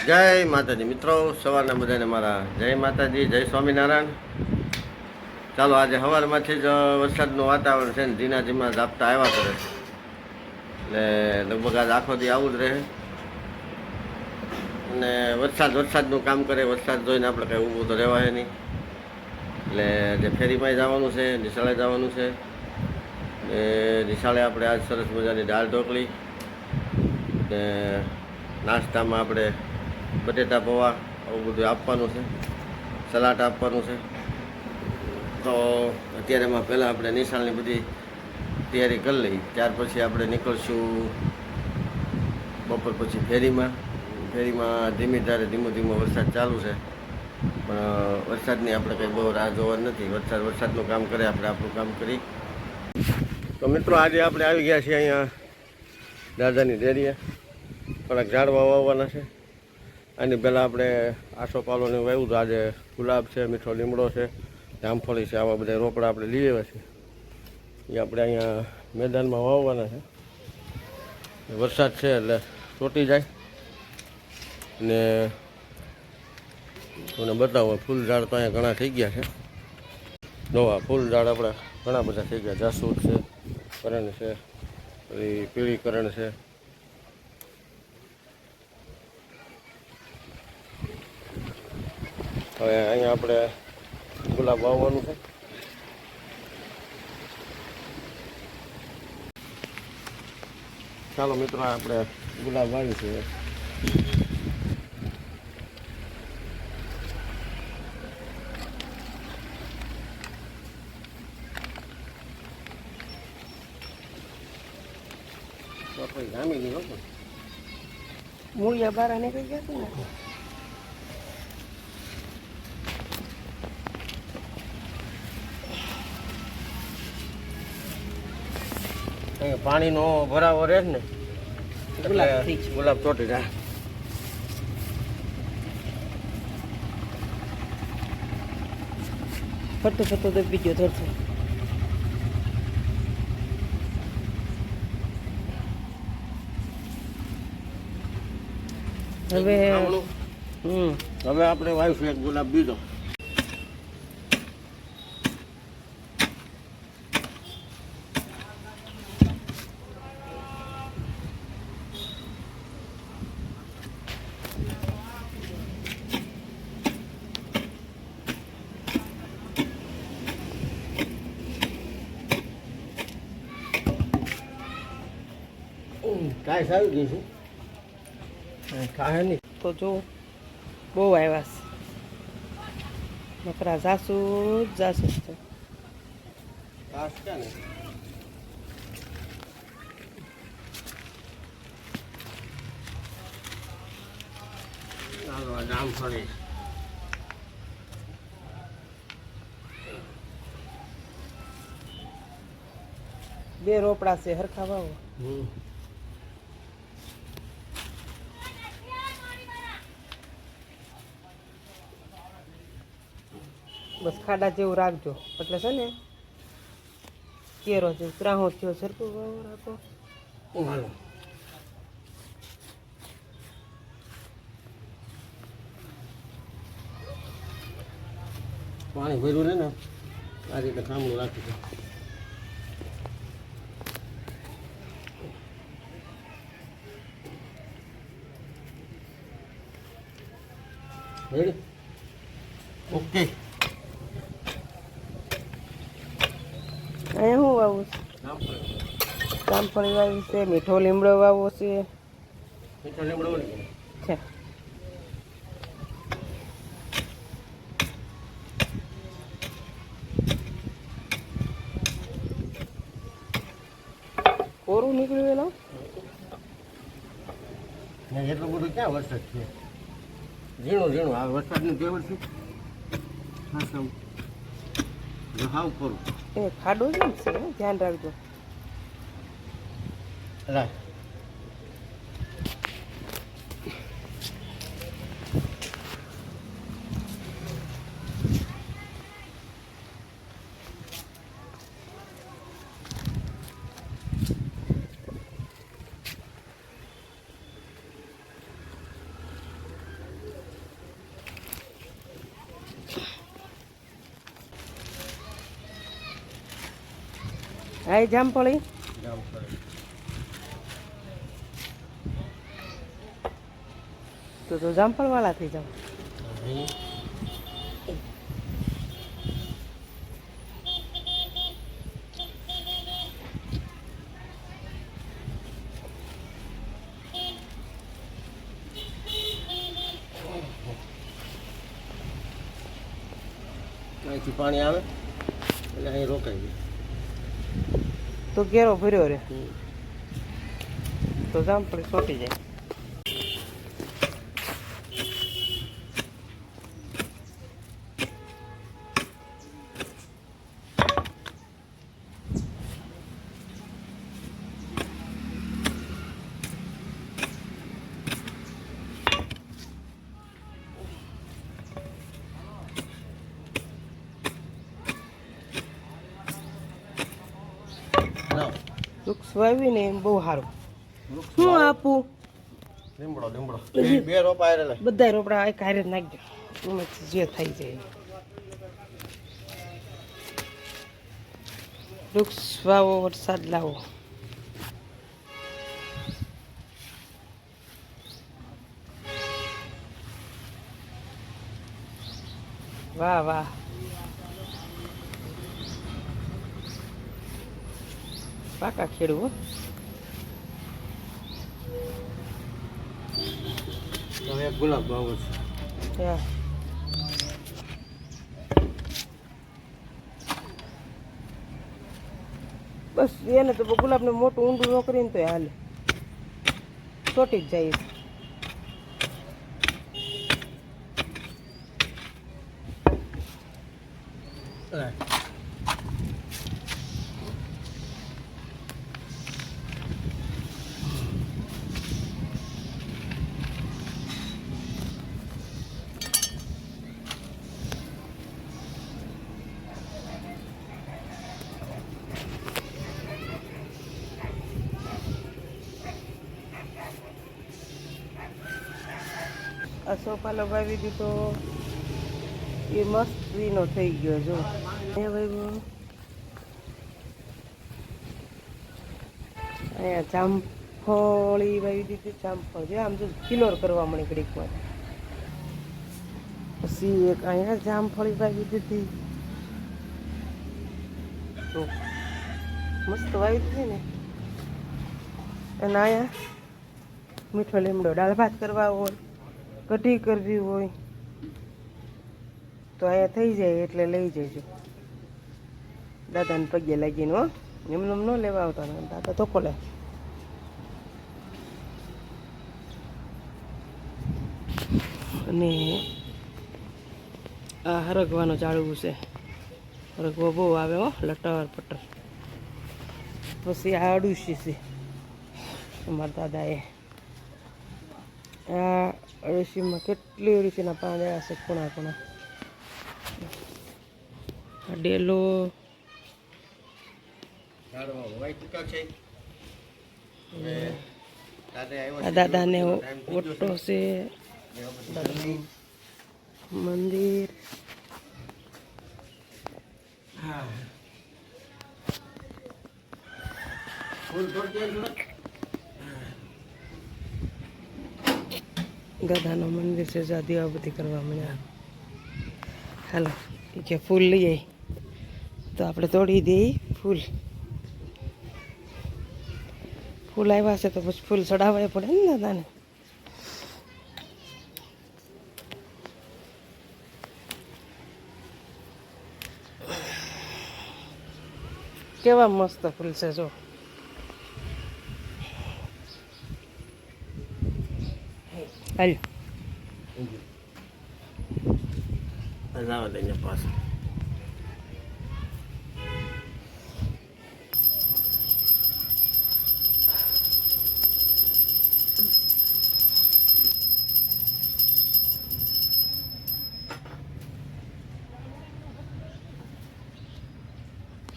જય માતાજી મિત્રો, સવારના બધાને મારા જય માતાજી, જય સ્વામિનારાયણ. ચાલો, આજે સવારમાંથી જ વરસાદનું વાતાવરણ છે ને ધીના ધીમા ઝાપટા આવ્યા કરે છે. એટલે લગભગ આજ આખો દી આવું જ રહે. અને વરસાદનું કામ કરે. વરસાદ જોઈને આપણે કંઈ ઊભું તો રહેવાય નહીં. એટલે જે ફેરીમાં જવાનું છે, નિશાળે જવાનું છે. ને નિશાળે આપણે આજ સરસ મજાની દાળ ઢોકળી ને નાસ્તામાં આપણે બટેટા પૌવા આવું બધું આપવાનું છે, સલાડ આપવાનું છે. તો અત્યારેમાં પહેલાં આપણે નિશાળની બધી તૈયારી કરી લઈ, ત્યાર પછી આપણે નીકળશું બપોર પછી ફેરીમાં ધીમી ધારે ધીમો વરસાદ ચાલુ છે. પણ વરસાદની આપણે કંઈ બહુ રાહ જોવા નથી. વરસાદનું કામ કરે, આપણે આપણું કામ કરી. તો મિત્રો, આજે આપણે આવી ગયા છીએ અહીંયા દાદાની ડેરીએ. થોડાક ઝાડવા વાવવાના છે. આની પહેલાં આપણે આસોપાલોને વાવ્યું હતું. આજે ગુલાબ છે, મીઠો લીમડો છે, જામફળી છે, આવા બધા રોપડા આપણે લઈ આવ્યા છીએ. એ આપણે અહીંયા મેદાનમાં વાવવાના છે. વરસાદ છે એટલે ચોટી જાય. ને તમને બતાવો, ફૂલ ઝાડ તો અહીંયા ઘણા થઈ ગયા છે. નવા ફૂલ ઝાડ આપણા ઘણા બધા થઈ ગયા. જાસૂદ છે, કરણ છે, પછી પીળી કરણ છે. હવે અહીંયા આપણે ગુલાબ વાવવાનું છે. ચાલો મિત્રો, આપણે ગુલાબ વાવીશું. કોઈ જામી ગયું હતું, મૂળિયા બારા નીકળી ગયા હતું ને. પાણીનો ભરાવો રહે ને, ગુલાબ ચોટી જાય. ફરતો તો બીજો ધરતો. હવે આપણે વાવીશું એક ગુલાબ બીજો. કાંઈ સારું ગયું છે, કાંઈ નહીં. તો જો બહુ આવ્યા છે. નકરા જાસુ છે. કાશ છે ને, જામફળી બે રોપડા છે, હરખા વાવો. બસ ખાડા જેવું રાખજો, એટલે છે ને કેરો જેવું ત્રાહો થયો સરખું વાવો રાખો. હાલો, પાણી ભર્યું ને આ રીતે ખામણું રાખી દો. રેડી? ઓકે. અહીંયા શું વાવું છે? જામફળી વાવી છે, મીઠો લીમડો વાવો છે. મીઠો લીમડો છે. કોરું નીકળ્યું એનો? એટલું બધું ક્યાં વરસાદ છે? ઝીણું આ વરસાદનું કેવડ છે. હાવ ખરું. એ ખાડો છે ને, ધ્યાન રાખજો. રાખ. આ જામફળી જામફળી. તો જામફળ વાળા થઈ જાવ. અહીંથી પાણી આવે એટલે અહીં રોકાઈ જાય. તો ઘેરો ભર્યો રે તો જામફળી સોટી જાય. લાવ. વૃક્ષ વાવીને એમ બહુ સારું. વૃક્ષ શું વાવો. આપું? લીમડો લીમડો બે રોપા આરે લે. બધા રોપડા એક હારે જ નાખજો, એમાંથી જે થઈ જાય. વૃક્ષ વાવો, વરસાદ લાવો. વાહ વાહ. પાકા ખેડૂ હો. હવે એક ગુલાબ વાવો છે. હા. બસ એને તો ગુલાબને મોટું ઊંડું ન કરીને તો હાલે, ચોટી જ જાય. આ સોફા લગાવી દીધો એ મસ્તીનો થઈ ગયો. જો અહીંયા જામફળી વાવી દીધી. જામફળ જો આમ જો કિલોર કરવા મળી ઘડીકમાં. પછી એક અહીંયા જામફળી વાવી દીધી. તો મસ્ત વાવી દીધી ને. અને અહીંયા મીઠો લીમડો દાળ ભાત કરવા હોય, કઢી કરવી હોય તો અહીંયા થઈ જાય એટલે લઈ જજો. દાદાને પગે લાગીને હો, એમને ન લેવા આવતા ને દાદા ધોકો લે. અને આ હરગવાનું ઝાડવું છે. હરગવો બહુ આવે હો, લટર પટર. પછી આ અડુશી છે અમારા દાદાએ. આ અળસીમાં કેટલી અળસીના પાન આવ્યા છે, ખૂણા ખૂણા. આ ડેલો આ દાદાને ઓટો છે. મંદિર દાદાનું મંદિર છે. જ્યાં દીવાબત્તી કરવા મળ્યા. હાલો કે ફૂલ લઈ આવી તો આપણે તોડી દઈએ. ફૂલ ફૂલ આવ્યા છે તો પછી ફૂલ ચડાવવા પડે ને દાદાને. કેવા મસ્ત ફૂલ છે જો. હાલ જવા દઈએ પાછું.